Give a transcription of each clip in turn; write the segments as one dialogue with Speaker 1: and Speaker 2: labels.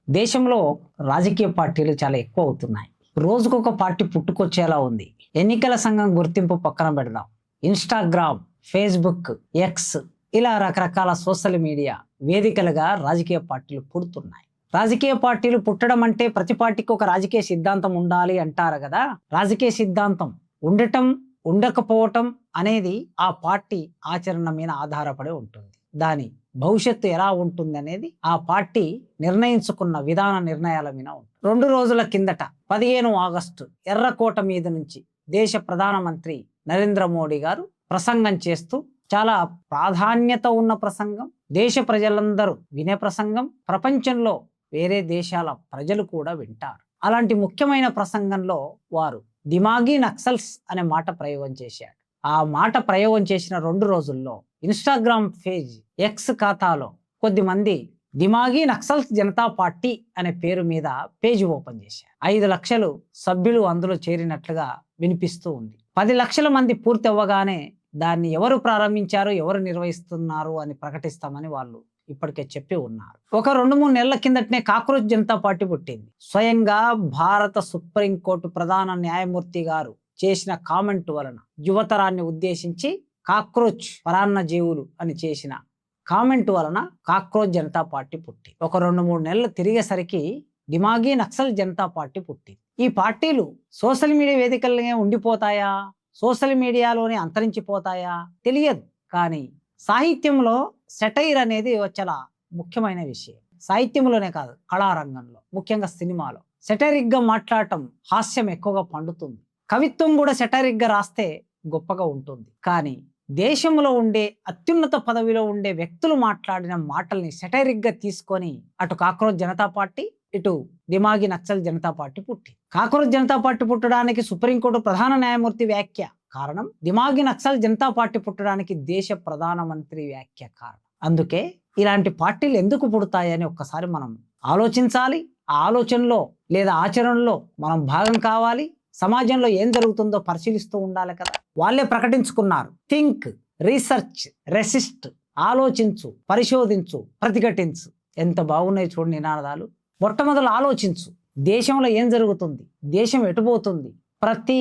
Speaker 1: దేశంలో రాజకీయ పార్టీలు చాలా ఎక్కువ అవుతున్నాయి. రోజుకొక పార్టీ పుట్టుకొచ్చేలా ఉంది. ఎన్నికల సంఘం గుర్తింపు పక్కన పెడదాం. ఇన్‌స్టాగ్రామ్, ఫేస్‌బుక్, ఎక్స్ ఇలా రకరకాల సోషల్ మీడియా వేదికలుగా రాజకీయ పార్టీలు పుడుతున్నాయి. రాజకీయ పార్టీలు పుట్టడం అంటే ప్రతి పార్టీకి ఒక రాజకీయ సిద్ధాంతం ఉండాలి అంటారు కదా. రాజకీయ సిద్ధాంతం ఉండటం, ఉండకపోవటం అనేది ఆ పార్టీ ఆచరణ మీద ఆధారపడి ఉంటుంది. దాని భవిష్యత్తు ఎలా ఉంటుంది అనేది ఆ పార్టీ నిర్ణయించుకున్న విధాన నిర్ణయాల మీద ఉంటుంది. 2 రోజుల కిందట 15 ఆగస్టు ఎర్రకోట మీద నుంచి దేశ ప్రధానమంత్రి నరేంద్ర మోడీ గారు ప్రసంగం చేస్తూ చాలా ప్రాధాన్యత ఉన్న ప్రసంగం, దేశ ప్రజలందరూ వినే ప్రసంగం, ప్రపంచంలో వేరే దేశాల ప్రజలు కూడా వింటారు. అలాంటి ముఖ్యమైన ప్రసంగంలో వారు దిమాగీ నక్సల్స్ అనే మాట ప్రయోగం చేశారు. ఆ మాట ప్రయోగం చేసిన 2 రోజుల్లో ఇన్‌స్టాగ్రామ్ పేజ్, ఎక్స్ ఖాతాలో కొద్దిమంది దిమాగీ నక్సల్స్ జనతా పార్టీ అనే పేరు మీద పేజ్ ఓపెన్ చేశారు. 5 లక్షలు సభ్యులు అందులో చేరినట్లుగా వినిపిస్తూ ఉంది. 10 లక్షల మంది పూర్తి అవ్వగానే దాన్ని ఎవరు ప్రారంభించారు, ఎవరు నిర్వహిస్తున్నారు అని ప్రకటిస్తామని వాళ్ళు ఇప్పటికే చెప్పి ఉన్నారు. ఒక 2-3 నెలల కిందటనే కాక్రోచ్ జనతా పార్టీ పుట్టింది. స్వయంగా భారత సుప్రీంకోర్టు ప్రధాన న్యాయమూర్తి గారు చేసిన కామెంట్ వలన యువతరాన్ని ఉద్దేశించి కాక్రోచ్ పరాన్న జీవులు అని చేసిన కామెంట్ వలన కాక్రోచ్ జనతా పార్టీ పుట్టి ఒక 2-3 నెలలు తిరిగేసరికి దిమాగీ నక్సల్ జనతా పార్టీ పుట్టింది. ఈ పార్టీలు సోషల్ మీడియా వేదికలనే ఉండిపోతాయా, సోషల్ మీడియాలోనే అంతరించిపోతాయా తెలియదు. కానీ సాహిత్యంలో సెటైర్ అనేది చాలా ముఖ్యమైన విషయం. సాహిత్యంలోనే కాదు, కళారంగంలో, ముఖ్యంగా సినిమాలో సెటైరిక్గా మాట్లాడటం హాస్యం ఎక్కువగా పండుతుంది. కవిత్వం కూడా సెటైరిక్గా రాస్తే గొప్పగా ఉంటుంది. కానీ దేశంలో ఉండే అత్యున్నత పదవిలో ఉండే వ్యక్తులు మాట్లాడిన మాటల్ని సెటైరిక్గా తీసుకొని అటు కాక్రోచ్ జనతా పార్టీ, ఇటు దిమాగి నక్సల్ జనతా పార్టీ పుట్టి. కాక్రోచ్ జనతా పార్టీ పుట్టడానికి సుప్రీంకోర్టు ప్రధాన న్యాయమూర్తి వ్యాఖ్య కారణం, దిమాగి నక్సల్ జనతా పార్టీ పుట్టడానికి దేశ ప్రధానమంత్రి వ్యాఖ్య కారణం. అందుకే ఇలాంటి పార్టీలు ఎందుకు పుడతాయని ఒక్కసారి మనం ఆలోచించాలి. ఆ ఆలోచనలో లేదా ఆచరణలో మనం భాగం కావాలి. సమాజంలో ఏం జరుగుతుందో పరిశీలిస్తూ ఉండాలి కదా. వాళ్ళే ప్రకటించుకున్నారు, థింక్, రీసెర్చ్, రెసిస్ట్, ఆలోచించు, పరిశోధించు, ప్రతిఘటించు. ఎంత బాగున్నాయి చూడండి నినాదాలు. మొట్టమొదలు ఆలోచించు, దేశంలో ఏం జరుగుతుంది, దేశం ఎటుపోతుంది. ప్రతి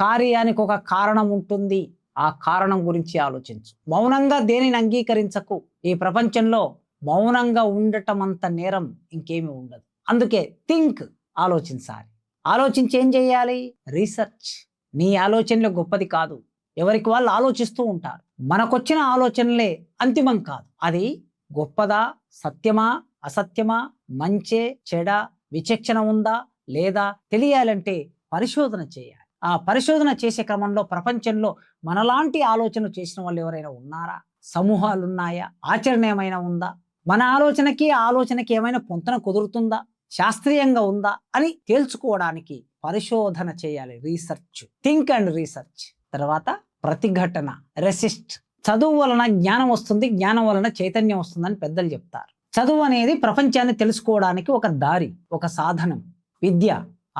Speaker 1: కార్యానికి ఒక కారణం ఉంటుంది. ఆ కారణం గురించి ఆలోచించు. మౌనంగా దేనిని అంగీకరించకు. ఈ ప్రపంచంలో మౌనంగా ఉండటం అంత నేరం ఇంకేమీ ఉండదు. అందుకే థింక్, ఆలోచించాలి. ఆలోచించి ఏం చేయాలి? రీసెర్చ్. నీ ఆలోచనలు గొప్పది కాదు, ఎవరికి వాళ్ళు ఆలోచిస్తూ ఉంటారు. మనకొచ్చిన ఆలోచనలే అంతిమం కాదు. అది గొప్పదా, సత్యమా, అసత్యమా, మంచే, చెడ, విచక్షణ ఉందా లేదా తెలియాలంటే పరిశోధన చేయాలి. ఆ పరిశోధన చేసే క్రమంలో ప్రపంచంలో మనలాంటి ఆలోచన చేసిన వాళ్ళు ఎవరైనా ఉన్నారా? సమూహాలు ఉన్నాయా? ఆచరణ ఏమైనా ఉందా? మన ఆలోచనకి ఆలోచనకి ఏమైనా పొంతన కుదురుతుందా, శాస్త్రీయంగా ఉందా అని తేల్చుకోవడానికి పరిశోధన చేయాలి. Research, think and research. తర్వాత ప్రతిఘటన, రెసిస్ట్. చదువు వలన జ్ఞానం వస్తుంది, జ్ఞానం వలన చైతన్యం వస్తుందని పెద్దలు చెప్తారు. చదువు అనేది ప్రపంచాన్ని తెలుసుకోవడానికి ఒక దారి, ఒక సాధనం, విద్య.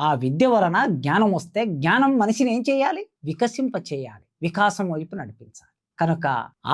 Speaker 1: ఆ విద్య వలన జ్ఞానం వస్తే జ్ఞానం మనిషిని ఏం చేయాలి? వికసింప చేయాలి, వికాసం వైపు నడిపించాలి. కనుక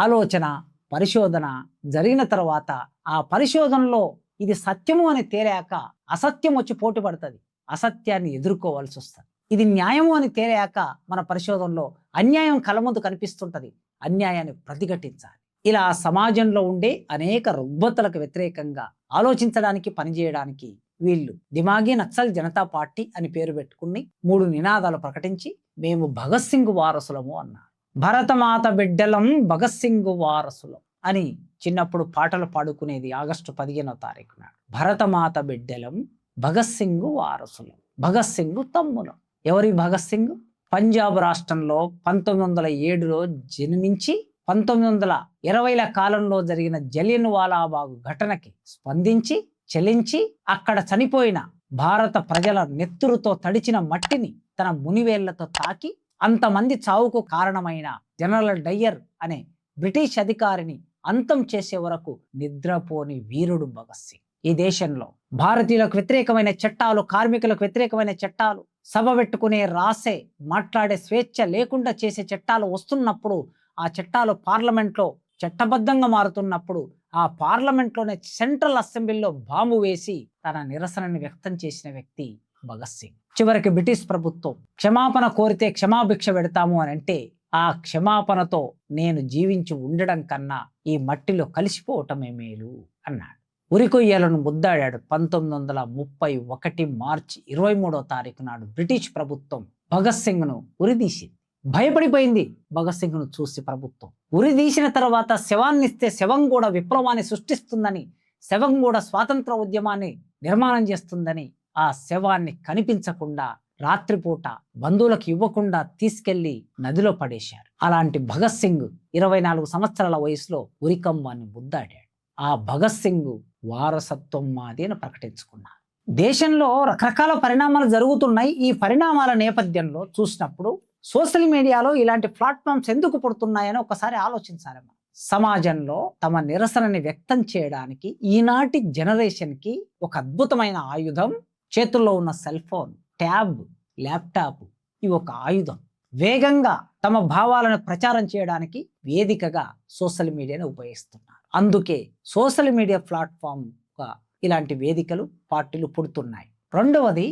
Speaker 1: ఆలోచన, పరిశోధన జరిగిన తర్వాత ఆ పరిశోధనలో ఇది సత్యము అని తేలాక అసత్యం వచ్చి పోటీ పడుతుంది, అసత్యాన్ని ఎదుర్కోవాల్సి వస్తుంది. ఇది న్యాయము అని తేలాక మన పరిశోధనలో అన్యాయం కళ్ళముందు కనిపిస్తుంటది, అన్యాయాన్ని ప్రతిఘటించాలి. ఇలా సమాజంలో ఉండే అనేక రుగ్మతలకు వ్యతిరేకంగా ఆలోచించడానికి, పనిచేయడానికి వీళ్ళు దిమాగీ నక్సల్ జనతా పార్టీ అని పేరు పెట్టుకుని 3 నినాదాలు ప్రకటించి మేము భగత్ సింగ్ వారసులము అన్నారు. భరతమాత బిడ్డలం భగత్ సింగ్ వారసులం అని చిన్నప్పుడు పాటలు పాడుకునేది. ఆగస్టు 15వ తారీఖు నాడు భరతమాత బిడ్డలం భగత్ సింగ్ వారసులం, భగత్ సింగ్ తమ్ములం. ఎవరి భగత్ సింగ్? పంజాబ్ రాష్ట్రంలో 1907లో జన్మించి 1920ల కాలంలో జరిగిన జలియన్ వాలాబాగ్ ఘటనకి స్పందించి చలించి అక్కడ చనిపోయిన భారత ప్రజల నెత్తురుతో తడిచిన మట్టిని తన మునివేళ్లతో తాకి అంతమంది చావుకు కారణమైన జనరల్ డయ్యర్ అనే బ్రిటిష్ అధికారిని అంతం చేసే వరకు నిద్రపోని వీరుడు భగత్ సింగ్. ఈ దేశంలో భారతీయులకు వ్యతిరేకమైన చట్టాలు, కార్మికులకు వ్యతిరేకమైన చట్టాలు, సభ పెట్టుకునే, రాసే, మాట్లాడే స్వేచ్ఛ లేకుండా చేసే చట్టాలు వస్తున్నప్పుడు ఆ చట్టాలు పార్లమెంట్లో చట్టబద్ధంగా మారుతున్నప్పుడు ఆ పార్లమెంట్లోనే సెంట్రల్ అసెంబ్లీలో బాంబు వేసి తన నిరసనని వ్యక్తం చేసిన వ్యక్తి భగత్ సింగ్. చివరికి బ్రిటిష్ ప్రభుత్వం క్షమాపణ కోరితే క్షమాభిక్ష పెడతాము అని అంటే ఆ క్షమాపణతో నేను జీవించి ఉండడం కన్నా ఈ మట్టిలో కలిసిపోవటమే మేలు అన్నాడు. ఉరికొయ్యలను ముద్దాడాడు. 1931 మార్చి 23వ తారీఖు నాడు బ్రిటిష్ ప్రభుత్వం భగత్ సింగ్ను ఉరిదీసింది. భయపడిపోయింది భగత్ సింగ్ను చూసి ప్రభుత్వం. ఉరిదీసిన తర్వాత శవాన్నిస్తే శవం కూడా విప్లవాన్ని సృష్టిస్తుందని, శవం కూడా స్వాతంత్ర ఉద్యమాన్ని నిర్మాణం చేస్తుందని ఆ శవాన్ని కనిపించకుండా రాత్రిపూట బంధువులకు ఇవ్వకుండా తీసుకెళ్లి నదిలో పడేశారు. అలాంటి భగత్ సింగ్ 24 సంవత్సరాల వయసులో ఉరికంబాన్ని ముద్దాడాడు. ఆ భగత్ సింగ్ వారసత్వం మాది అని ప్రకటించుకున్నారు. దేశంలో రకరకాల పరిణామాలు జరుగుతున్నాయి. ఈ పరిణామాల నేపథ్యంలో చూసినప్పుడు సోషల్ మీడియాలో ఇలాంటి ప్లాట్ఫామ్స్ ఎందుకు పుడుతున్నాయని ఒకసారి ఆలోచించాలి. సమాజంలో తమ నిరసనని వ్యక్తం చేయడానికి ఈనాటి జనరేషన్కి ఒక అద్భుతమైన ఆయుధం చేతుల్లో ఉన్న సెల్ ఫోన్, ట్యాబ్, ల్యాప్టాప్. ఇవి ఒక ఆయుధం. వేగంగా తమ భావాలను ప్రచారం చేయడానికి వేదికగా సోషల్ మీడియాను ఉపయోగిస్తున్నారు. అందుకే సోషల్ మీడియా ప్లాట్ఫామ్గా ఇలాంటి వేదికలు, పార్టీలు పుడుతున్నాయి. రెండవది,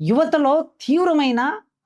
Speaker 1: యువతలో తీవ్రమైన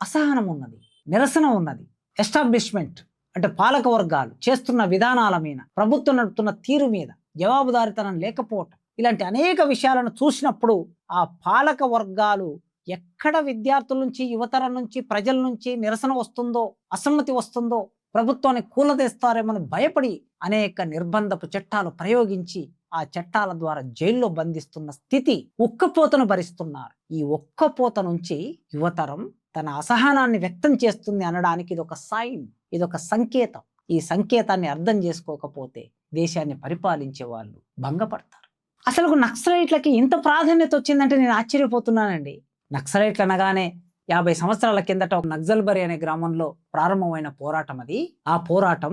Speaker 1: అసహనం ఉన్నది, నిరసన ఉన్నది. ఎస్టాబ్లిష్మెంట్ అంటే పాలక వర్గాలు చేస్తున్న విధానాల మీద, ప్రభుత్వం నడుపుతున్న తీరు మీద జవాబుదారితనం లేకపోవటం, ఇలాంటి అనేక విషయాలను చూసినప్పుడు ఆ పాలక వర్గాలు ఎక్కడ విద్యార్థుల నుంచి, యువతరం నుంచి, ప్రజల నుంచి నిరసన వస్తుందో, అసమ్మతి వస్తుందో, ప్రభుత్వాన్ని కూలదీస్తారేమని భయపడి అనేక నిర్బంధపు చట్టాలు ప్రయోగించి ఆ చట్టాల ద్వారా జైల్లో బంధిస్తున్న స్థితి, ఉక్కపోతను భరిస్తున్నారు. ఈ ఉక్కపోత నుంచి యువతరం తన అసహనాన్ని వ్యక్తం చేస్తుంది అనడానికి ఇదొక సైన్, ఇదొక సంకేతం. ఈ సంకేతాన్ని అర్థం చేసుకోకపోతే దేశాన్ని పరిపాలించే వాళ్ళు భంగపడతారు. అసలు నక్సలైట్లకి ఇంత ప్రాధాన్యత వచ్చిందంటే నేను ఆశ్చర్యపోతున్నానండి. నక్సలైట్లు అనగానే 50 సంవత్సరాల కిందట ఒక నక్సల్బరి అనే గ్రామంలో ప్రారంభమైన పోరాటం అది. ఆ పోరాటం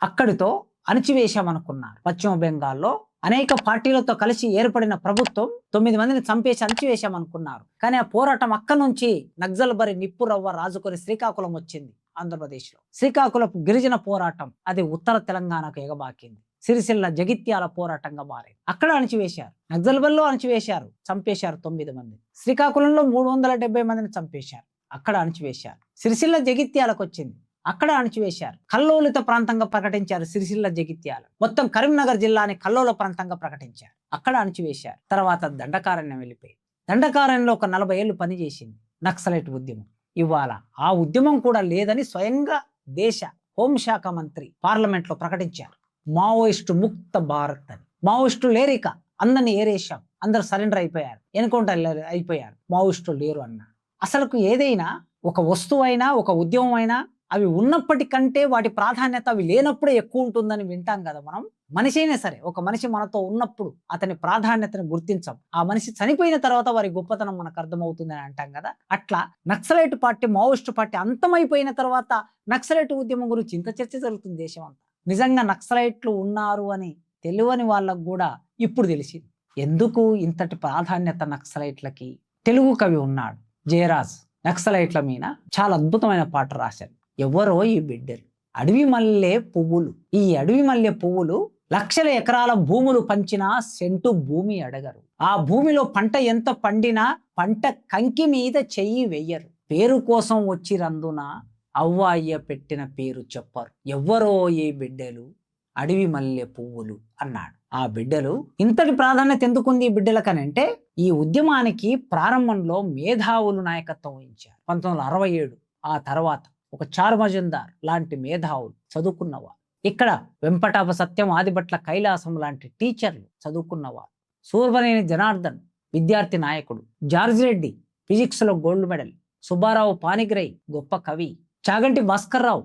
Speaker 1: అక్కడితో అణచివేశామనుకున్నారు. పశ్చిమ బెంగాల్లో అనేక పార్టీలతో కలిసి ఏర్పడిన ప్రభుత్వం 9 మందిని చంపేసి అణచివేశామనుకున్నారు. కానీ ఆ పోరాటం అక్కడి నుంచి నక్సల్బరి నిప్పు రవ్వ రాజుకొని శ్రీకాకుళం వచ్చింది. ఆంధ్రప్రదేశ్లో శ్రీకాకుళపు గిరిజన పోరాటం అది ఉత్తర తెలంగాణకు ఎగబాకింది. సిరిసిల్ల జగిత్యాల పోరాటంగా మారింది. అక్కడ అణచివేశారు. నక్సల్బరిలో అణచివేశారు, చంపేశారు 9 మంది. శ్రీకాకుళంలో 370 మందిని చంపేశారు, అక్కడ అణచివేశారు. సిరిసిల్ల జగిత్యాలకు వచ్చింది, అక్కడ అణచివేశారు. కల్లోలిత ప్రాంతంగా ప్రకటించారు సిరిసిల్ల జగిత్యాల. మొత్తం కరీంనగర్ జిల్లాని కల్లోల ప్రాంతంగా ప్రకటించారు, అక్కడ అణచివేశారు. తర్వాత దండకారణ్యం వెళ్ళిపోయి దండకారణ్యంలో ఒక 40 ఏళ్ళు పనిచేసింది నక్సలైట్ ఉద్యమం. ఇవాళ ఆ ఉద్యమం కూడా లేదని స్వయంగా దేశ హోంశాఖ మంత్రి పార్లమెంట్లో ప్రకటించారు. మావోయిస్టు ముక్త భారత్ అని. మావోయిస్టు లేరిక, అందరిని ఏరేశాం, అందరు సరెండర్ అయిపోయారు, ఎన్కౌంటర్ అయిపోయారు, మావోయిస్టులు లేరు అన్నారు. అసలుకు ఏదైనా ఒక వస్తువైనా, ఒక ఉద్యమం అయినా అవి ఉన్నప్పటికంటే వాటి ప్రాధాన్యత అవి లేనప్పుడే ఎక్కువ ఉంటుందని వింటాం కదా మనం. మనిషి అయినా సరే, ఒక మనిషి మనతో ఉన్నప్పుడు అతని ప్రాధాన్యతను గుర్తించాం, ఆ మనిషి చనిపోయిన తర్వాత వారి గొప్పతనం మనకు అర్థమవుతుందని అంటాం కదా. అట్లా నక్సలైట్ పార్టీ, మావోయిస్టు పార్టీ అంతమైపోయిన తర్వాత నక్సలైట్ ఉద్యమం గురించి ఇంత చర్చ జరుగుతుంది దేశం అంతా. నిజంగా నక్సలైట్లు ఉన్నారు అని తెలియని వాళ్ళకు కూడా ఇప్పుడు తెలిసింది. ఎందుకు ఇంతటి ప్రాధాన్యత నక్సలైట్లకి? తెలుగు కవి ఉన్నాడు జయరాజ్, నక్సలైట్ల మీద చాలా అద్భుతమైన పాట రాశాడు. ఎవరో ఈ బిడ్డలు, అడవి మల్లె పువ్వులు, ఈ అడవి మల్లె పువ్వులు లక్షల ఎకరాల భూములు పంచినా సెంటు భూమి అడగరు. ఆ భూమిలో పంట ఎంత పండినా పంట కంకి మీద చెయ్యి వెయ్యరు. పేరు కోసం వచ్చిరందున అవ్వ అయ్య పెట్టిన పేరు చెప్పరు. ఎవ్వరో ఈ బిడ్డలు అడవి మల్లె పువ్వులు అన్నాడు. ఆ బిడ్డలు ఇంతటి ప్రాధాన్యత ఎందుకుంది ఈ బిడ్డలకనంటే, ఈ ఉద్యమానికి ప్రారంభంలో మేధావులు నాయకత్వం వహించారు 1967. ఆ తర్వాత ఒక చారు మజుందార్ లాంటి మేధావులు, చదువుకున్నవారు, ఇక్కడ వెంపటాప సత్యం, ఆదిభట్ల కైలాసం లాంటి టీచర్లు చదువుకున్నవారు, సూర్వనేని జనార్దన్ విద్యార్థి నాయకుడు, జార్జ్ రెడ్డి ఫిజిక్స్లో గోల్డ్ మెడల్, సుబ్బారావు పానిగ్రై గొప్ప కవి, చాగంటి భాస్కర్రావు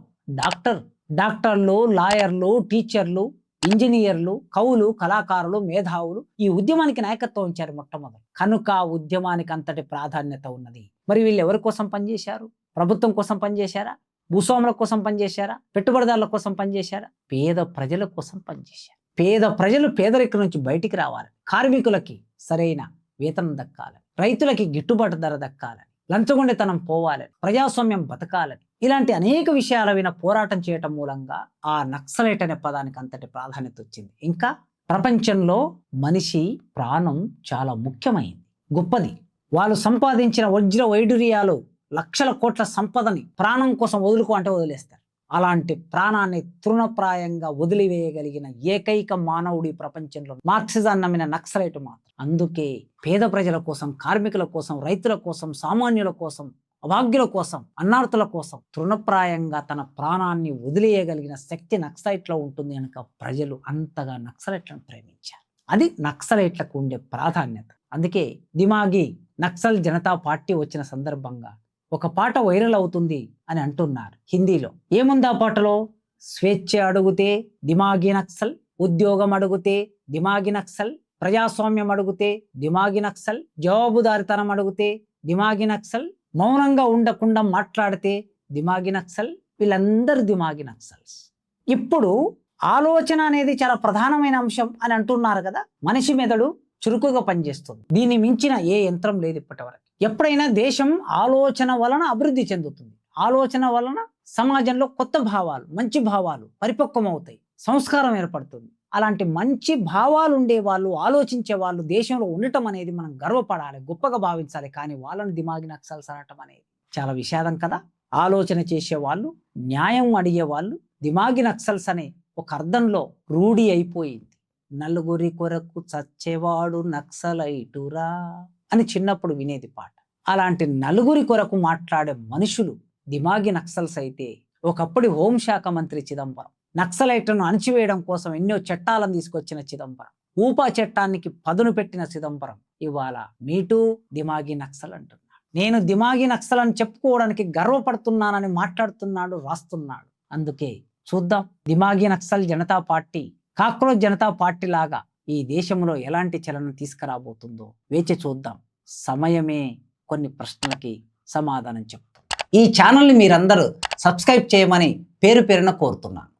Speaker 1: డాక్టర్లు, లాయర్లు, టీచర్లు, ఇంజనీర్లు, కవులు, కళాకారులు, మేధావులు ఈ ఉద్యమానికి నాయకత్వం ఇచ్చారు మొట్టమొదటి. కనుక ఉద్యమానికి అంతటి ప్రాధాన్యత ఉన్నది. మరి వీళ్ళు ఎవరి కోసం పనిచేశారు? ప్రభుత్వం కోసం పనిచేశారా? భూస్వాముల కోసం పనిచేశారా? పెట్టుబడిదారుల కోసం పనిచేశారా? పేద ప్రజల కోసం పనిచేశారు. పేద ప్రజలు పేదరికం నుంచి బయటికి రావాలి, కార్మికులకి సరైన వేతనం దక్కాలని, రైతులకి గిట్టుబాటు ధర దక్కాలని, లంచగొండితనం పోవాలని, ప్రజాస్వామ్యం బతకాలని, ఇలాంటి అనేక విషయాల మీద పోరాటం చేయటం మూలంగా ఆ నక్సలైట్ అనే పదానికి అంతటి ప్రాధాన్యత వచ్చింది. ఇంకా ప్రపంచంలో మనిషి ప్రాణం చాలా ముఖ్యమైనది, గొప్పది. వాళ్ళు సంపాదించిన వజ్ర వైడూర్యాలు, లక్షల కోట్ల సంపదని ప్రాణం కోసం వదులుకో అంటే వదిలేస్తారు. అలాంటి ప్రాణాన్ని తృణప్రాయంగా వదిలివేయగలిగిన ఏకైక మానవుడి ప్రపంచంలో మార్క్సిజాన్ని నమ్మిన నక్సలైట్ మాత్రం. అందుకే పేద ప్రజల కోసం, కార్మికుల కోసం, రైతుల కోసం, సామాన్యుల కోసం, అభాగ్యుల కోసం, అన్నార్థుల కోసం తృణప్రాయంగా తన ప్రాణాన్ని వదిలేయగలిగిన శక్తి నక్సలైట్లో ఉంటుంది కనుక ప్రజలు అంతగా నక్సలైట్లను ప్రేమించారు. అది నక్సలైట్లకు ఉండే ప్రాధాన్యత. అందుకే దిమాగి నక్సల్ జనతా పార్టీ వచ్చిన సందర్భంగా ఒక పాట వైరల్ అవుతుంది అని అంటున్నారు హిందీలో. ఏముంది ఆ పాటలో? స్వేచ్ఛ అడుగుతే దిమాగి నక్సల్, ఉద్యోగం అడుగుతే దిమాగి నక్సల్, ప్రజాస్వామ్యం అడుగుతే దిమాగి నక్సల్, జవాబుదారితనం అడిగితే దిమాగి నక్సల్, మౌనంగా ఉండకుండా మాట్లాడితే దిమాగి నక్సల్. వీళ్ళందరూ దిమాగి నక్సల్స్. ఇప్పుడు ఆలోచన అనేది చాలా ప్రధానమైన అంశం అని అంటున్నారు కదా. మనిషి మెదడు చురుకుగా పనిచేస్తుంది, దీన్ని మించిన ఏ యంత్రం లేదు ఇప్పటివరకు. ఎప్పుడైనా దేశం ఆలోచన వలన అభివృద్ధి చెందుతుంది, ఆలోచన వలన సమాజంలో కొత్త భావాలు, మంచి భావాలు పరిపక్వమవుతాయి, సంస్కారం ఏర్పడుతుంది. అలాంటి మంచి భావాలు ఉండే వాళ్ళు, ఆలోచించే వాళ్ళు దేశంలో ఉండటం అనేది మనం గర్వపడాలి, గొప్పగా భావించాలి. కానీ వాళ్ళని దిమాగి నక్సల్స్ అనటం అనేది చాలా విషాదం కదా. ఆలోచన చేసేవాళ్ళు, న్యాయం అడిగేవాళ్ళు దిమాగి నక్సల్స్ అనే ఒక అర్థంలో రూఢి అయిపోయింది. నలుగురి కొరకు చచ్చేవాడు నక్సలైటురా అని చిన్నప్పుడు వినేది పాట. అలాంటి నలుగురి కొరకు మాట్లాడే మనుషులు దిమాగి నక్సల్స్ అయితే, ఒకప్పటి హోంశాఖ మంత్రి చిదంబరం నక్సలైట్లను అణచివేయడం కోసం ఎన్నో చట్టాలను తీసుకొచ్చిన చిదంబరం, ఊపా చట్టానికి పదును పెట్టిన చిదంబరం ఇవాళ మీటూ దిమాగి నక్సల్ అంటున్నాడు. నేను దిమాగి నక్సల్ అని చెప్పుకోవడానికి గర్వపడుతున్నానని మాట్లాడుతున్నాడు, రాస్తున్నాడు. అందుకే చూద్దాం దిమాగి Naxal Janata party cockroach Janata party లాగా ఈ దేశంలో ఎలాంటి చలనం తీసుకురాబోతుందో వేచి చూద్దాం. సమయమే కొన్ని ప్రశ్నలకి సమాధానం చెప్తుంది. ఈ ఛానల్ని మీరందరూ సబ్స్క్రైబ్ చేయమని పేరు పేరున కోరుతున్నాను.